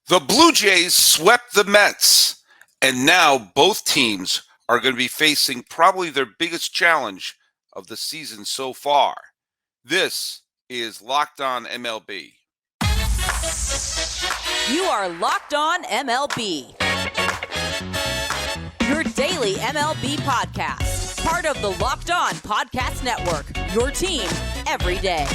The Blue Jays swept the Mets, and now both teams are going to be facing probably their biggest challenge of the season so far. This is Locked On MLB. You are Locked On MLB, your daily MLB podcast, part of the Locked On Podcast Network, your team every day.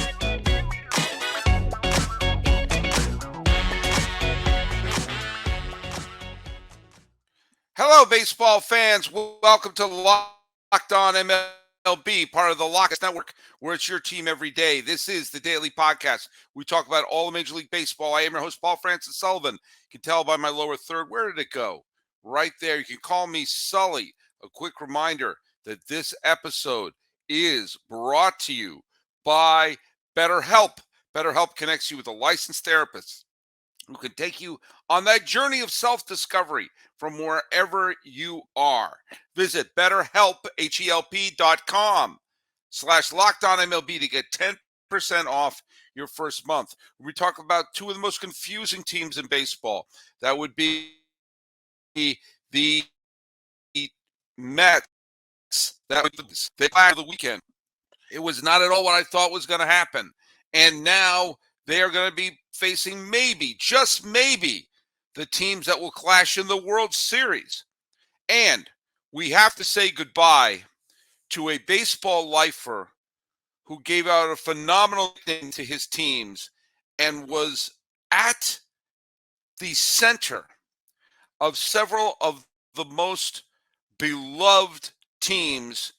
Hello, baseball fans. Welcome to Locked On MLB, part of the Locked Network, where it's your team every day. This is the daily podcast. We talk about all of Major League Baseball. I am your host, Paul Francis Sullivan. You can tell by my lower third. Where did it go? Right there. You can call me Sully. A quick reminder that this episode is brought to you by BetterHelp. BetterHelp connects you with a licensed therapist who can take you on that journey of self-discovery from wherever you are. Visit BetterHelp, HELP.com/LockedOnMLB to get 10% off your first month. We talk about two of the most confusing teams in baseball. That would be the Mets. That was the weekend. It was not at all what I thought was going to happen. And now they are going to be facing maybe, just maybe, the teams that will clash in the World Series. And we have to say goodbye to a baseball lifer who gave out a phenomenal thing to his teams and was at the center of several of the most beloved teams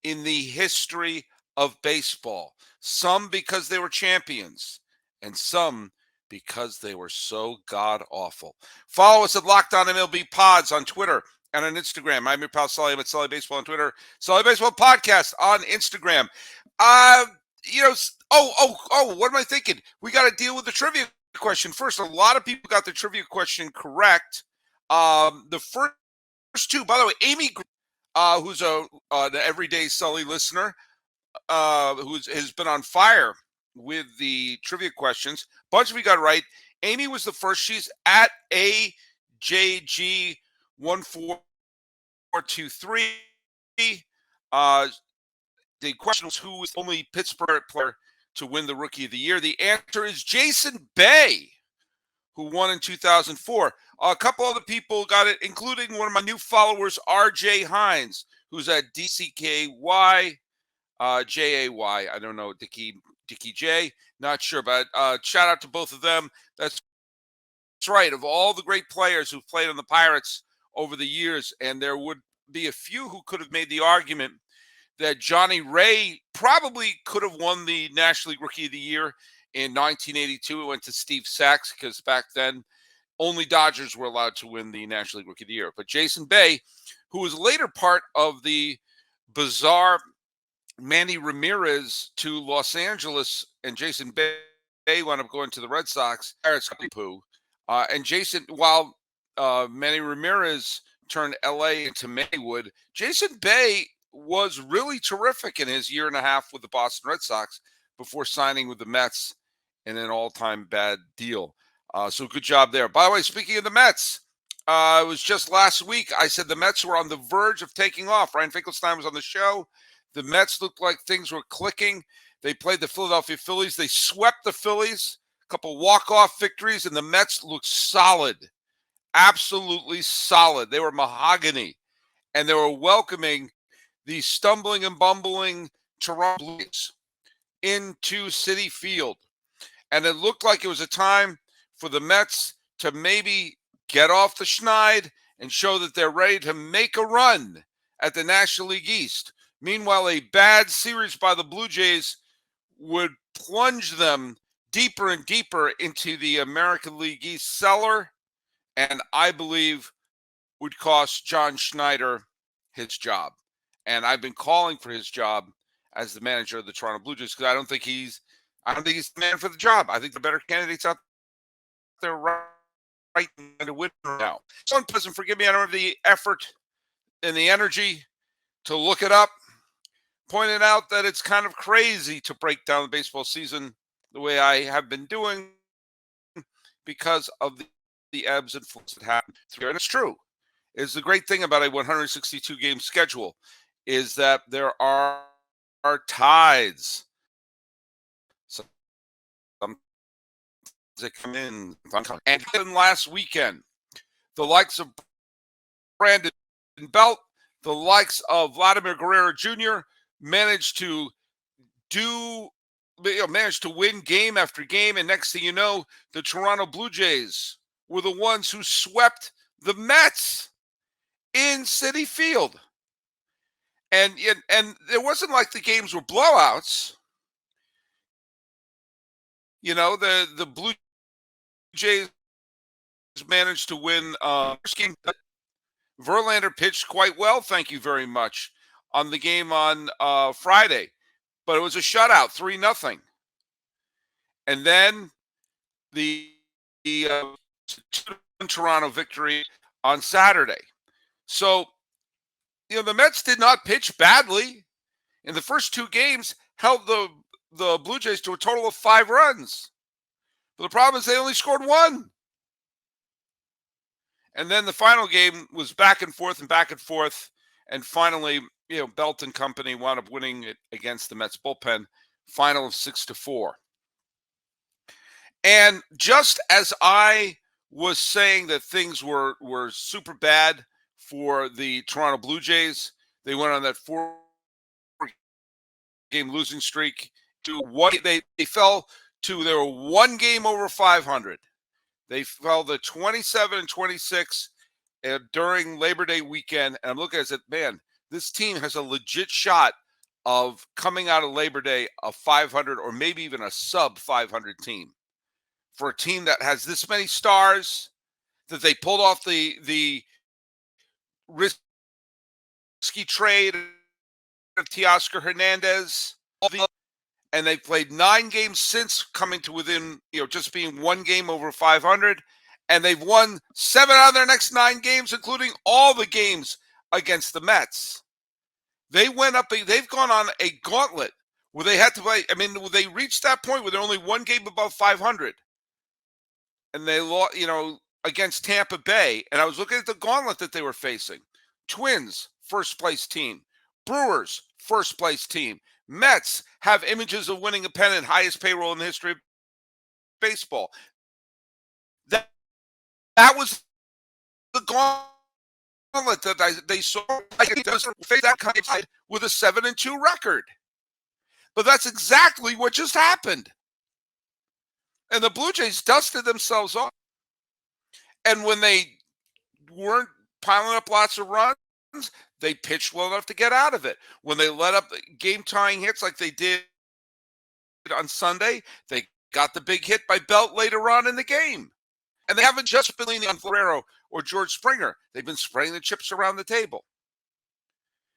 in the history of baseball. Some because they were champions, and some because they were so god-awful. Follow us at Locked On MLB Pods on Twitter and on Instagram. I'm your pal Sully. I'm at Sully Baseball on Twitter. Sully Baseball Podcast on Instagram. What am I thinking? We got to deal with the trivia question first. A lot of people got the trivia question correct. The first two, by the way, Amy, who's an everyday Sully listener, who has been on fire with the trivia questions. A bunch of you got it right. Amy was the first. She's at AJG1423. The question was, who is the only Pittsburgh player to win the Rookie of the Year? The answer is Jason Bay, who won in 2004. A couple other people got it, including one of my new followers, RJ Hines, who's at DCKY. JAY, I don't know, Dickie J, not sure, but shout out to both of them. That's right. Of all the great players who've played on the Pirates over the years, and there would be a few who could have made the argument that Johnny Ray probably could have won the National League Rookie of the Year in 1982. It went to Steve Sachs because back then only Dodgers were allowed to win the National League Rookie of the Year. But Jason Bay, who was later part of the bizarre Manny Ramirez to Los Angeles, and Jason Bay wound up going to the Red Sox. And Jason, while Manny Ramirez turned L.A. into Maywood, Jason Bay was really terrific in his year and a half with the Boston Red Sox before signing with the Mets in an all-time bad deal. So good job there. By the way, speaking of the Mets, it was just last week I said the Mets were on the verge of taking off. Ryan Finkelstein was on the show. The Mets looked like things were clicking. They played the Philadelphia Phillies. They swept the Phillies, a couple walk-off victories, and the Mets looked solid, absolutely solid. They were mahogany, and they were welcoming the stumbling and bumbling Toronto Blues into Citi Field. And it looked like it was a time for the Mets to maybe get off the schneid and show that they're ready to make a run at the National League East. Meanwhile, a bad series by the Blue Jays would plunge them deeper and deeper into the American League East cellar, and I believe would cost John Schneider his job. And I've been calling for his job as the manager of the Toronto Blue Jays because I don't think he's the man for the job. I think the better candidates out there right to win now. Someone doesn't forgive me. I don't have the effort and the energy to look it up. Pointed out that it's kind of crazy to break down the baseball season the way I have been doing because of the ebbs and flows that happen through. And it's true. Is the great thing about a 162 game schedule is that there are tides. Some that come in. And last weekend, the likes of Brandon Belt, the likes of Vladimir Guerrero Jr. managed to win game after game, and next thing you know, the Toronto Blue Jays were the ones who swept the Mets in Citi Field. And it wasn't like the games were blowouts. You know, the Blue Jays managed to win first game. Verlander pitched quite well, thank you very much, on the game on Friday. But it was a shutout, 3-0. And then the Toronto victory on Saturday. So, the Mets did not pitch badly. In the first two games, held the Blue Jays to a total of 5 runs. But the problem is they only scored 1. And then the final game was back and forth. And finally, Belt and company wound up winning it against the Mets bullpen, final of 6-4. And just as I was saying that things were super bad for the Toronto Blue Jays, they went on that 4-game losing streak. They fell to, they were 1 game over 500. They fell to 27-26 during Labor Day weekend. And I'm looking at it, man, this team has a legit shot of coming out of Labor Day a 500 or maybe even a sub 500 team. For a team that has this many stars, that they pulled off the risky trade of Teoscar Hernandez, and they played 9 games since coming to within, just being 1 game over 500, and they've won 7 out of their next 9 games, including all the games against the Mets. They've gone on a gauntlet where they had to play. I mean, they reached that point where they're only 1 game above 500. And they lost, against Tampa Bay. And I was looking at the gauntlet that they were facing. Twins, first place team. Brewers, first place team. Mets have images of winning a pennant, highest payroll in the history of baseball. That was the gauntlet that they saw. Face that kind of side with a 7-2 record. But that's exactly what just happened. And the Blue Jays dusted themselves off. And when they weren't piling up lots of runs, they pitched well enough to get out of it. When they let up game-tying hits like they did on Sunday, they got the big hit by Belt later on in the game. And they haven't just been leaning on Guerrero or George Springer. They've been spreading the chips around the table.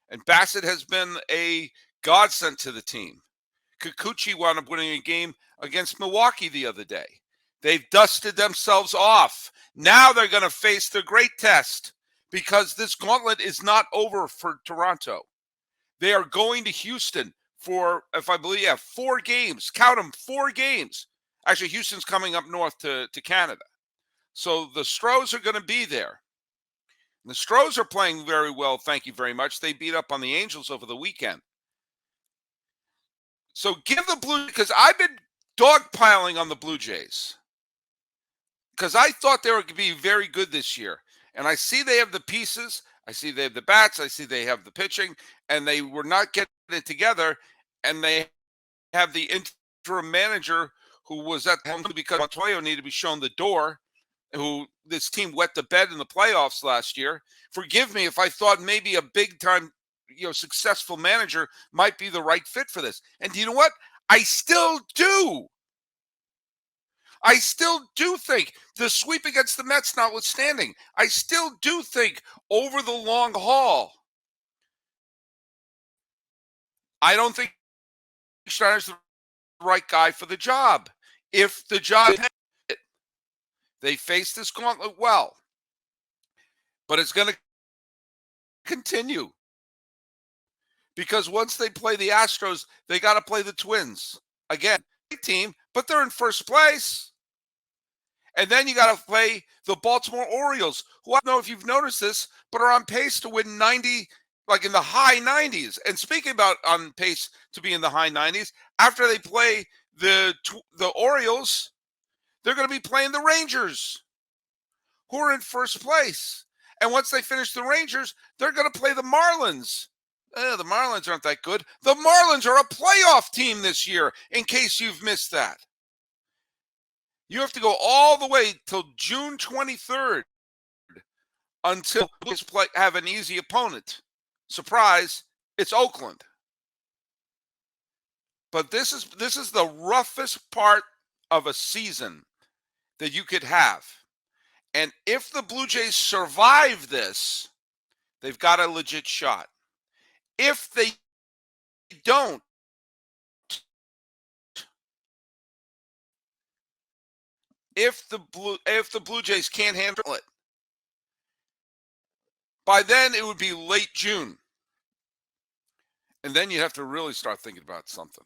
And Bassett has been a godsend to the team. Kikuchi wound up winning a game against Milwaukee the other day. They've dusted themselves off. Now they're going to face the great test because this gauntlet is not over for Toronto. They are going to Houston for, 4 games. Count them, 4 games. Actually, Houston's coming up north to Canada. So the Stros are going to be there. And the Stros are playing very well, thank you very much. They beat up on the Angels over the weekend. So give the because I've been dogpiling on the Blue Jays because I thought they were going to be very good this year. And I see they have the pieces. I see they have the bats. I see they have the pitching. And they were not getting it together. And they have the interim manager who was at home because Montoyo needed to be shown the door, who this team wet the bed in the playoffs last year. Forgive me if I thought maybe a big-time successful manager might be the right fit for this. And you know what? I still do. I still do think the sweep against the Mets notwithstanding, I still do think over the long haul, I don't think Steiner's the right guy for the job. If the job they face this gauntlet well, but it's going to continue. Because once they play the Astros, they got to play the Twins. Again, great team, but they're in first place. And then you got to play the Baltimore Orioles, who I don't know if you've noticed this, but are on pace to win 90, like in the high 90s. And speaking about on pace to be in the high 90s, after they play the Orioles, they're going to be playing the Rangers, who are in first place. And once they finish the Rangers, they're going to play the Marlins. The Marlins aren't that good. The Marlins are a playoff team this year, in case you've missed that. You have to go all the way till June 23rd until the Blues have an easy opponent. Surprise, it's Oakland. But this is the roughest part of a season that you could have. And if the Blue Jays survive this, they've got a legit shot. If they don't, if the Blue Jays can't handle it, by then it would be late June. And then you have to really start thinking about something.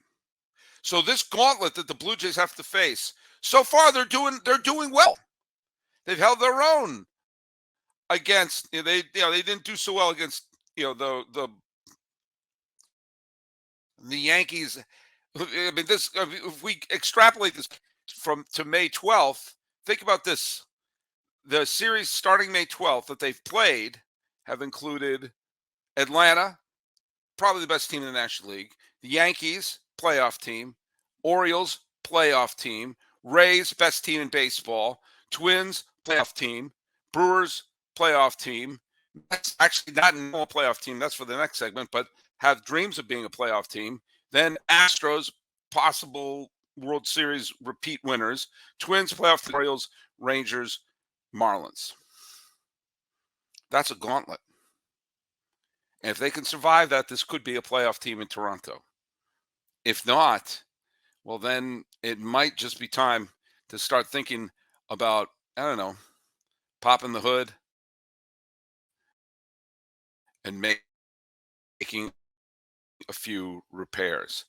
So this gauntlet that the Blue Jays have to face, so far they're doing well. They've held their own against they didn't do so well against the Yankees. I mean, if we extrapolate this to May 12th, think about this. The series starting May 12th that they've played have included Atlanta, probably the best team in the National League, the Yankees, playoff team, Orioles, playoff team, Rays, best team in baseball, Twins, playoff team, Brewers, playoff team. That's actually not a playoff team. That's for the next segment, but have dreams of being a playoff team. Then Astros, possible World Series repeat winners. Twins, playoff team, Orioles, Rangers, Marlins. That's a gauntlet. And if they can survive that, this could be a playoff team in Toronto. If not, well, then it might just be time to start thinking about, I don't know, popping the hood and making a few repairs.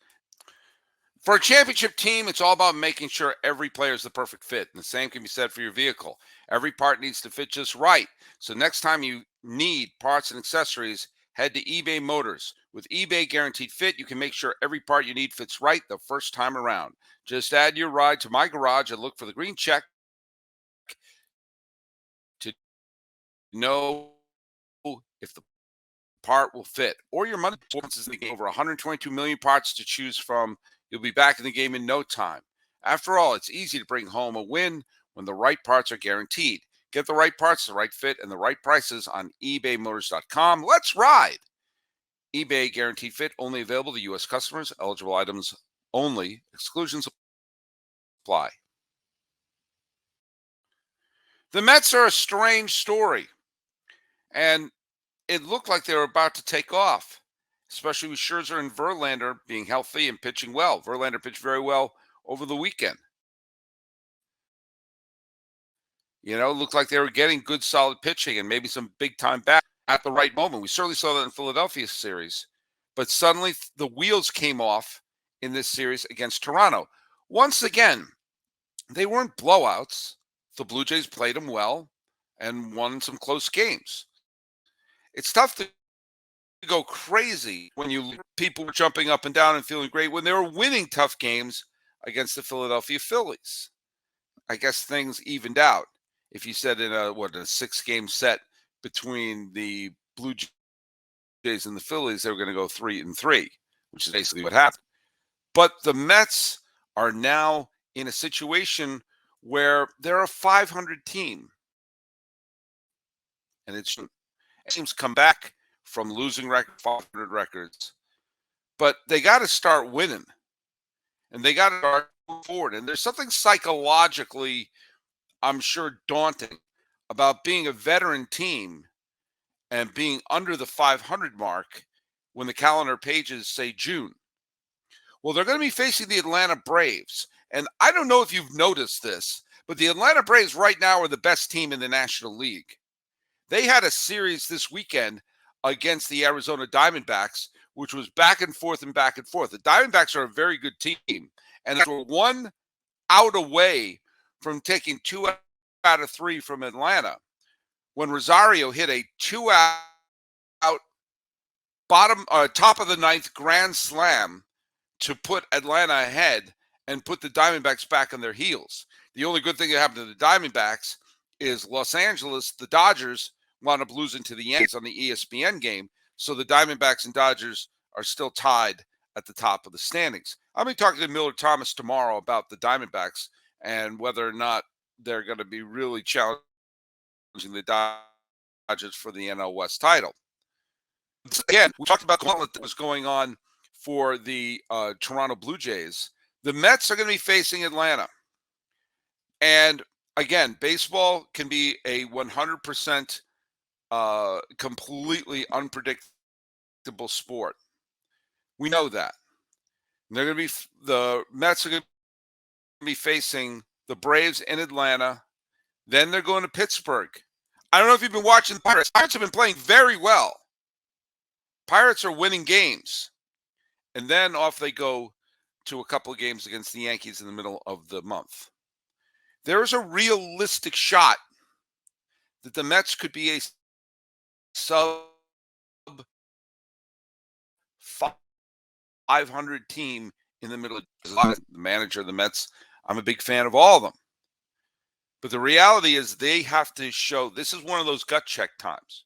For a championship team, it's all about making sure every player is the perfect fit. And the same can be said for your vehicle. Every part needs to fit just right. So next time you need parts and accessories, head to eBay Motors. With eBay Guaranteed Fit, you can make sure every part you need fits right the first time around. Just add your ride to My Garage and look for the green check to know if the part will fit. Or your money is in the game. Over 122 million parts to choose from. You'll be back in the game in no time. After all, it's easy to bring home a win when the right parts are guaranteed. Get the right parts, the right fit, and the right prices on ebaymotors.com. Let's ride. eBay Guaranteed Fit, only available to U.S. customers. Eligible items only. Exclusions apply. The Mets are a strange story. And it looked like they were about to take off, especially with Scherzer and Verlander being healthy and pitching well. Verlander pitched very well over the weekend. It looked like they were getting good, solid pitching and maybe some big-time bat at the right moment. We certainly saw that in Philadelphia series. But suddenly the wheels came off in this series against Toronto. Once again, they weren't blowouts. The Blue Jays played them well and won some close games. It's tough to go crazy when people were jumping up and down and feeling great when they were winning tough games against the Philadelphia Phillies. I guess things evened out. If you said in a 6-game set between the Blue Jays and the Phillies, they were going to go 3-3, which is basically what happened. But the Mets are now in a situation where they're a 500 team. And teams come back from losing 500 records. But they got to start winning. And they got to start moving forward. And there's something psychologically, I'm sure, daunting about being a veteran team and being under the 500 mark when the calendar pages say June. Well, they're going to be facing the Atlanta Braves. And I don't know if you've noticed this, but the Atlanta Braves right now are the best team in the National League. They had a series this weekend against the Arizona Diamondbacks, which was back and forth and back and forth. The Diamondbacks are a very good team, and they were 1 out away from taking 2 out of 3 from Atlanta when Rosario hit a 2-out top of the ninth grand slam to put Atlanta ahead and put the Diamondbacks back on their heels. The only good thing that happened to the Diamondbacks is Los Angeles, the Dodgers, wound up losing to the Yankees on the ESPN game. So the Diamondbacks and Dodgers are still tied at the top of the standings. I'll be talking to Miller Thomas tomorrow about the Diamondbacks and whether or not they're going to be really challenging the Dodgers for the NL West title. Again, we talked about the gauntlet that was going on for the Toronto Blue Jays. The Mets are going to be facing Atlanta. And again, baseball can be a 100% completely unpredictable sport. We know that. And they're going to be the Mets are going to be facing the Braves in Atlanta. Then they're going to Pittsburgh. I don't know if you've been watching the Pirates. Pirates have been playing very well. Pirates are winning games. And then off they go to a couple of games against the Yankees in the middle of the month. There is a realistic shot that the Mets could be a sub 500 team in the middle of the manager of the Mets. I'm a big fan of all of them. But the reality is they have to show this is one of those gut check times.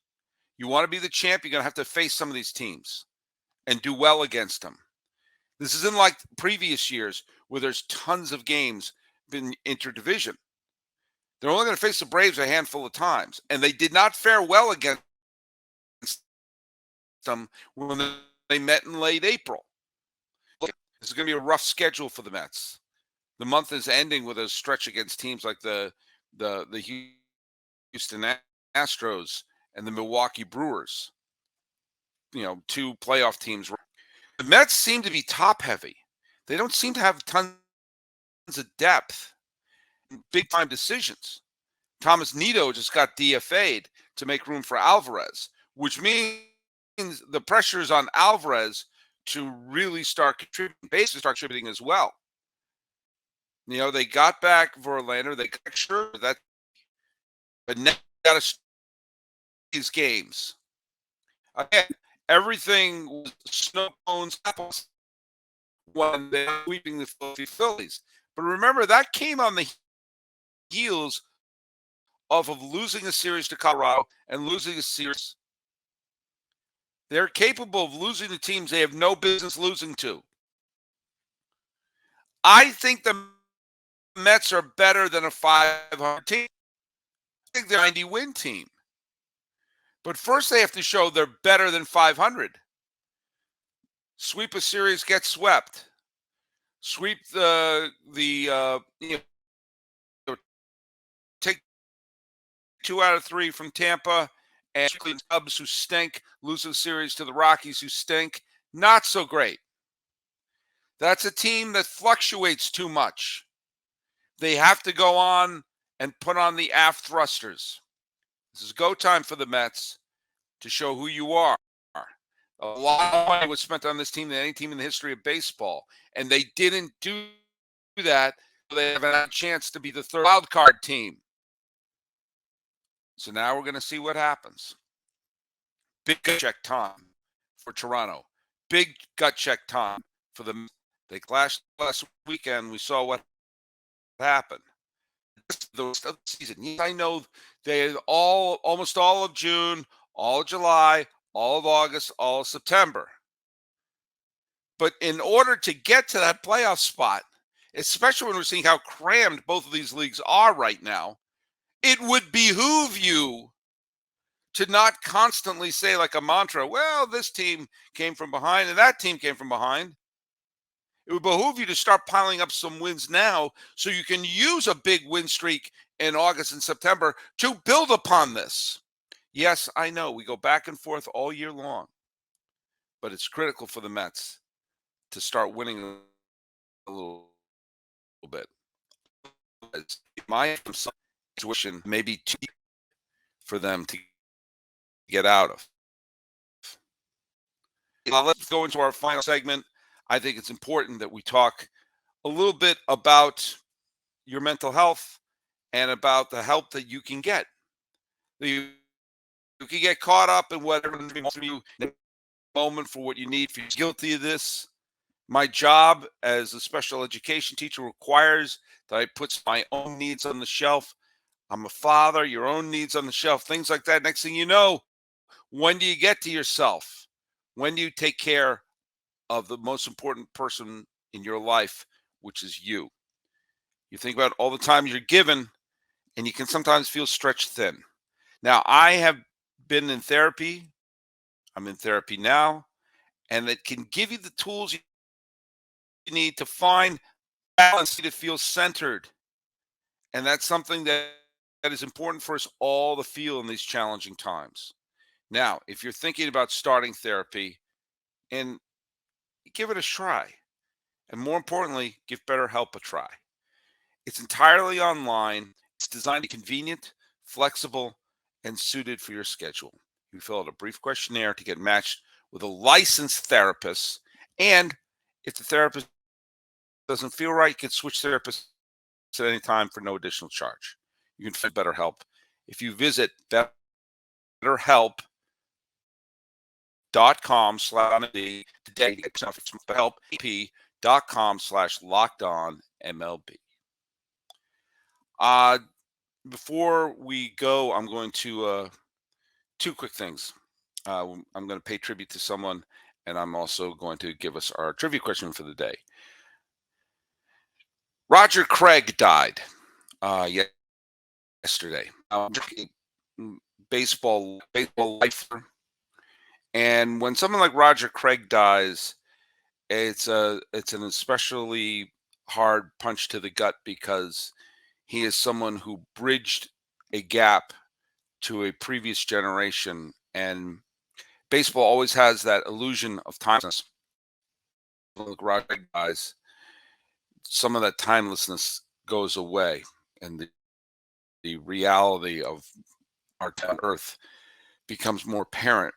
You want to be the champ, you're going to have to face some of these teams and do well against them. This isn't like previous years where there's tons of games been interdivision. They're only going to face the Braves a handful of times, and they did not fare well against them when they met in late April. This is going to be a rough schedule for the Mets. The month is ending with a stretch against teams like the Houston Astros and the Milwaukee Brewers. You know, 2 playoff teams. The Mets seem to be top heavy. They don't seem to have tons of depth, big time decisions. Thomas Nido just got DFA'd to make room for Alvarez, which means the pressure is on Alvarez to really start contributing, basically start contributing as well. You know, they got back Verlander, they got sure that, but now they got to these games. Again, everything was snow cones, apples when they were sweeping the Philadelphia Phillies. But remember, that came on the heels of losing a series to Colorado and losing a series. They're capable of losing to teams they have no business losing to. I think the Mets are better than a 500 team. I think they're a 90-win team. But first they have to show they're better than 500. Sweep a series, get swept. Sweep take 2 out of 3 from Tampa and the Cubs who stink, lose the series to the Rockies who stink. Not so great. That's a team that fluctuates too much. They have to go on and put on the aft thrusters. This is go time for the Mets to show who you are. A lot of money was spent on this team than any team in the history of baseball, and they didn't do that. They have a chance to be the third wild card team. So now we're going to see what happens. Big gut check time for Toronto. Big gut check time for the. They clashed last weekend. We saw what happened. The season. I know they almost all of June, all of July, all of August, all of September. But in order to get to that playoff spot, especially when we're seeing how crammed both of these leagues are right now, it would behoove you to not constantly say like a mantra, well, this team came from behind and that team came from behind. It would behoove you to start piling up some wins now so you can use a big win streak in August and September to build upon this. Yes, I know we go back and forth all year long, but it's critical for the Mets to start winning a little bit. My situation may be too deep for them to get out of. Let's go into our final segment. I think it's important that we talk a little bit about your mental health and about the help that you can get. You can get caught up in whatever wants from you in a moment for what you need. If you're guilty of this, my job as a special education teacher requires that I put my own needs on the shelf. I'm a father, your own needs on the shelf, things like that. Next thing you know, when do you get to yourself? When do you take care of the most important person in your life, which is you? You think about all the time you're given, and you can sometimes feel stretched thin. Now, I have been in therapy. I'm in therapy now, and it can give you the tools you need to find balance, to feel centered. And that's something that is important for us all to feel in these challenging times. Now, if you're thinking about starting therapy, and give it a try, and more importantly, give BetterHelp a try. It's entirely online. It's designed to be convenient, flexible, and suited for your schedule. You fill out a brief questionnaire to get matched with a licensed therapist. And if the therapist doesn't feel right, you can switch therapists at any time for no additional charge. You can find BetterHelp if you visit BetterHelp.com/MLB today to get yourself BetterHelp.com/LockedOnMLB. Before we go, I'm going to two quick things. I'm going to pay tribute to someone, and I'm also going to give us our trivia question for the day. Roger Craig died yesterday. Baseball lifer, and when someone like Roger Craig dies, it's an especially hard punch to the gut because he is someone who bridged a gap to a previous generation, and baseball always has that illusion of timelessness. Like Roger dies, some of that timelessness goes away, and the reality of our time on Earth becomes more apparent.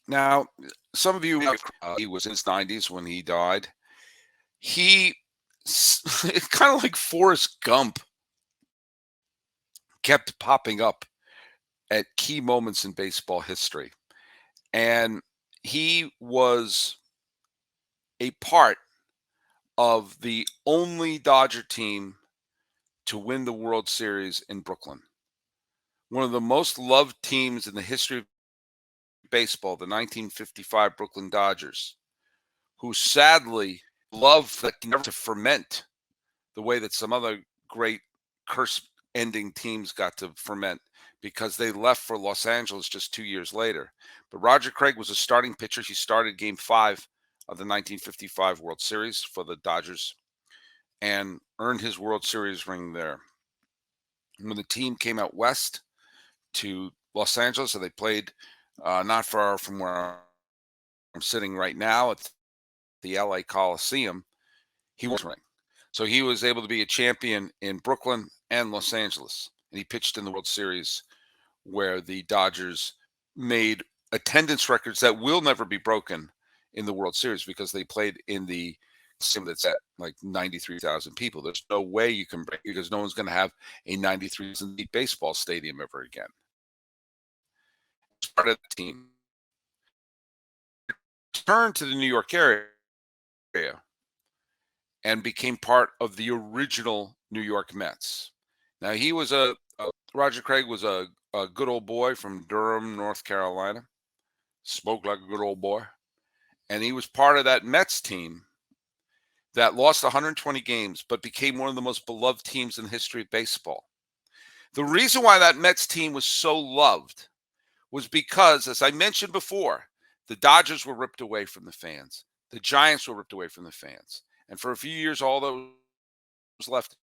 Now, some of you, he was in his 90s when he died. It's kind of like Forrest Gump, kept popping up at key moments in baseball history. And he was a part of the only Dodger team to win the World Series in Brooklyn. One of the most loved teams in the history of baseball, the 1955 Brooklyn Dodgers, who sadly loved that never to ferment the way that some other great curse-ending teams got to ferment because they left for Los Angeles just 2 years later. But Roger Craig was a starting pitcher. He started Game 5 of the 1955 World Series for the Dodgers and earned his World Series ring there. When the team came out west to Los Angeles, so they played not far from where I'm sitting right now at the LA Coliseum, he won his ring. So he was able to be a champion in Brooklyn and Los Angeles. And he pitched in the World Series where the Dodgers made attendance records that will never be broken in the World Series because they played in the sim that's at like 93,000 people. There's no way you can break because no one's going to have a 93,000 seat baseball stadium ever again. Part of the team returned to the New York area and became part of the original New York Mets. Now he was Roger Craig was a good old boy from Durham, North Carolina. Spoke like a good old boy. And he was part of that Mets team that lost 120 games, but became one of the most beloved teams in the history of baseball. The reason why that Mets team was so loved was because, as I mentioned before, the Dodgers were ripped away from the fans. The Giants were ripped away from the fans. And for a few years, all that was left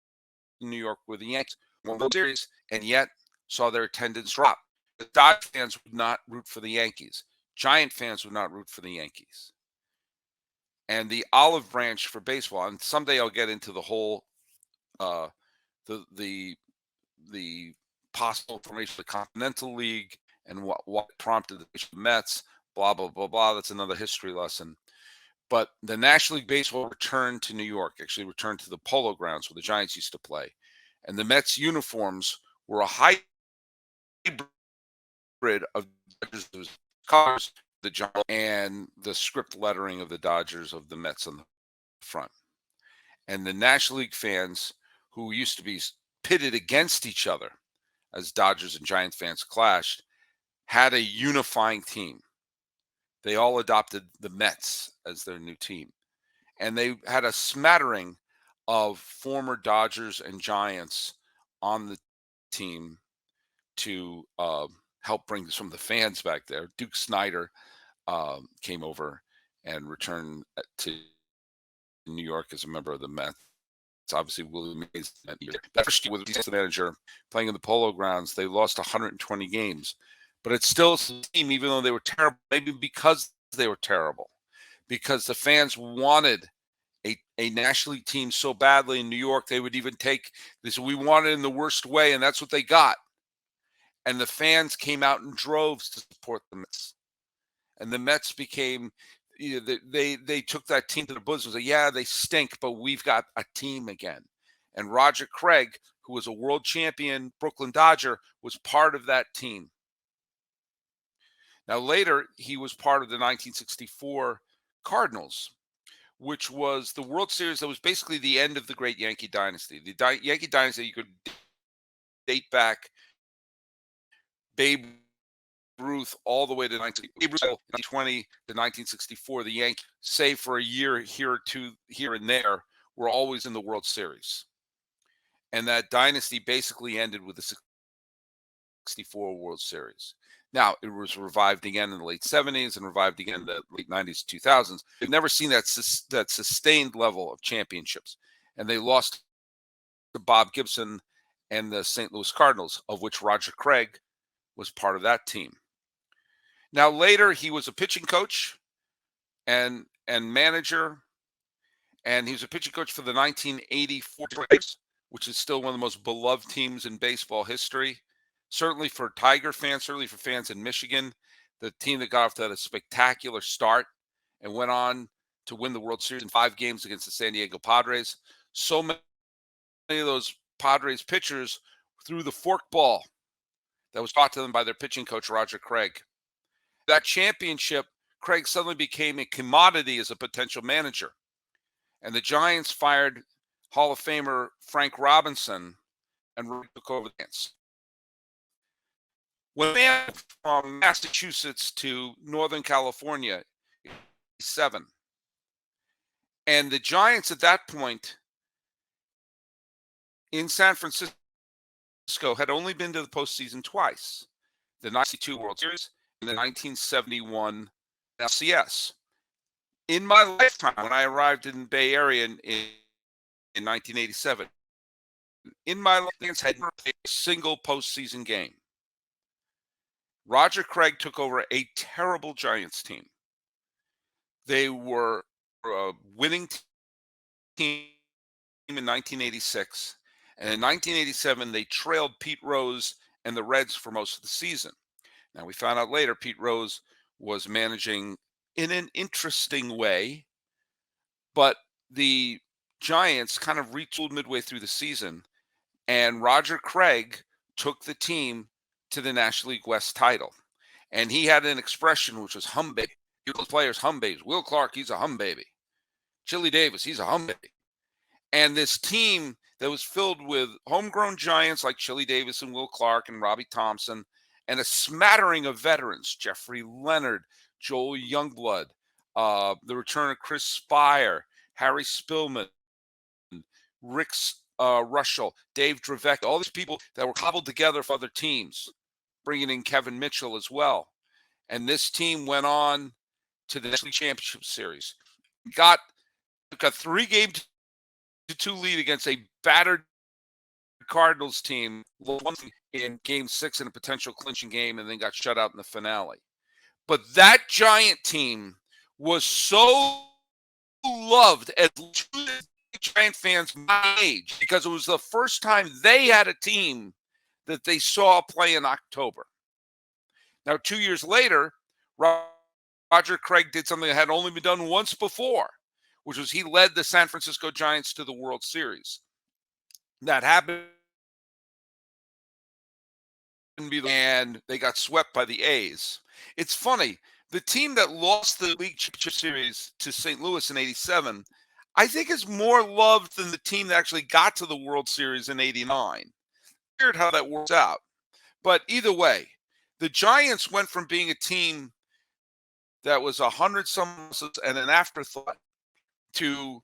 in New York were the Yankees. Won the series, and yet saw their attendance drop. The Dodgers fans would not root for the Yankees. Giant fans would not root for the Yankees. And the olive branch for baseball, and someday I'll get into the whole the possible formation of the Continental League and what prompted the Mets, blah, blah, blah, blah. That's another history lesson. But the National League Baseball returned to New York, actually returned to the Polo Grounds where the Giants used to play. And the Mets uniforms were a hybrid of Dodgers colors, the Giants, and the script lettering of the Dodgers of the Mets on the front. And the National League fans, who used to be pitted against each other as Dodgers and Giants fans clashed, had a unifying team. They all adopted the Mets as their new team. And they had a smattering of former Dodgers and Giants on the team to help bring some of the fans back there. Duke Snyder came over and returned to New York as a member of the Mets. It's obviously Willie Mays that year. That first year with the manager playing in the Polo Grounds, they lost 120 games. But it's still a team, even though they were terrible, maybe because they were terrible, because the fans wanted a National League team so badly in New York, they would even take this. We wanted it in the worst way, and that's what they got. And the fans came out in droves to support the Mets. And the Mets became, they took that team to the bosom and said, yeah, they stink, but we've got a team again. And Roger Craig, who was a world champion Brooklyn Dodger, was part of that team. Now, later, he was part of the 1964 Cardinals, which was the World Series that was basically the end of the great Yankee dynasty. The Yankee dynasty, you could date back Babe Ruth all the way to 1920 to 1964. The Yankees, save for a year here or two here and there, were always in the World Series. And that dynasty basically ended with the 64 World Series. Now, it was revived again in the late 70s and revived again in the late 90s, 2000s. They've never seen that sustained level of championships. And they lost to Bob Gibson and the St. Louis Cardinals, of which Roger Craig was part of that team. Now, later, he was a pitching coach and manager, and he was a pitching coach for the 1984 Braves, which is still one of the most beloved teams in baseball history. Certainly for Tiger fans, certainly for fans in Michigan, the team that got off to a spectacular start and went on to win the World Series in 5 games against the San Diego Padres. So many of those Padres pitchers threw the forkball that was taught to them by their pitching coach, Roger Craig. That championship, Craig suddenly became a commodity as a potential manager. And the Giants fired Hall of Famer Frank Robinson and took over the Giants. When they moved from Massachusetts to Northern California, 7, and the Giants at that point in San Francisco had only been to the postseason twice, the 1992 World Series and the 1971 LCS. In my lifetime, when I arrived in the Bay Area in 1987, in my lifetime, had never played a single postseason game. Roger Craig took over a terrible Giants team. They were a winning team in 1986. And in 1987, they trailed Pete Rose and the Reds for most of the season. Now, we found out later Pete Rose was managing in an interesting way, but the Giants kind of retooled midway through the season, and Roger Craig took the team to the National League West title. And he had an expression which was hum baby. He calls players hum babies. Will Clark, he's a hum baby. Chili Davis, he's a hum baby. And this team that was filled with homegrown giants like Chili Davis and Will Clark and Robbie Thompson, and a smattering of veterans, Jeffrey Leonard, Joel Youngblood, the return of Chris Spire, Harry Spillman, Rick Rushell, Dave Drevecki, all these people that were cobbled together for other teams, bringing in Kevin Mitchell as well. And this team went on to the National League Championship Series. Took a 3-2 lead against a battered Cardinals team, won in Game 6 in a potential clinching game, and then got shut out in the finale. But that Giant team was so loved as Giant fans my age because it was the first time they had a team that they saw play in October. Now, 2 years later, Roger Roger Craig did something that had only been done once before, which was he led the San Francisco Giants to the World Series. That happened, and they got swept by the A's. It's funny. The team that lost the League Championship Series to St. Louis in '87, I think is more loved than the team that actually got to the World Series in '89. Weird how that works out. But either way, the Giants went from being a team that was 100-some and an afterthought to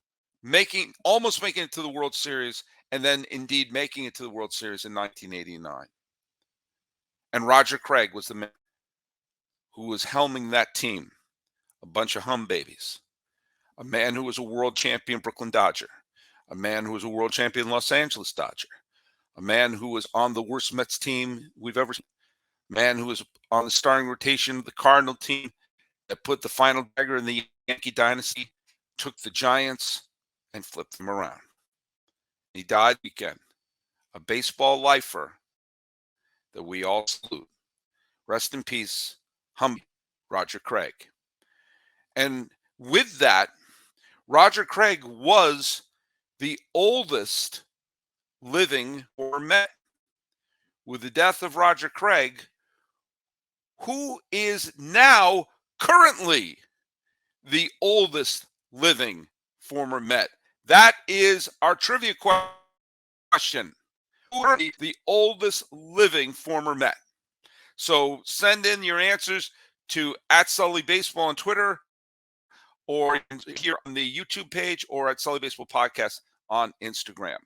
almost making it to the World Series, and then indeed making it to the World Series in 1989. And Roger Craig was the man who was helming that team, a bunch of hum babies, a man who was a world champion Brooklyn Dodger, a man who was a world champion Los Angeles Dodger, a man who was on the worst Mets team we've ever seen, a man who was on the starting rotation of the Cardinal team that put the final dagger in the Yankee dynasty, took the Giants and flipped them around. He died weekend, a baseball lifer that we all salute. Rest in peace, Roger Craig. And with that, Roger Craig was the oldest living former Met. With the death of Roger Craig, who is now currently the oldest living former Met? That is our trivia question. Who are the oldest living former Met? So send in your answers to @SullyBaseball on Twitter, or here on the YouTube page, or at Sully Baseball Podcast on Instagram.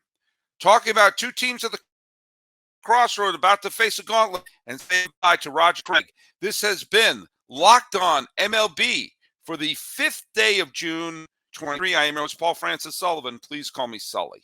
Talking about two teams at the crossroad about to face a gauntlet and say goodbye to Roger Craig. This has been Locked On MLB for the 5th day of June 23. I am your host, Paul Francis Sullivan. Please call me Sully.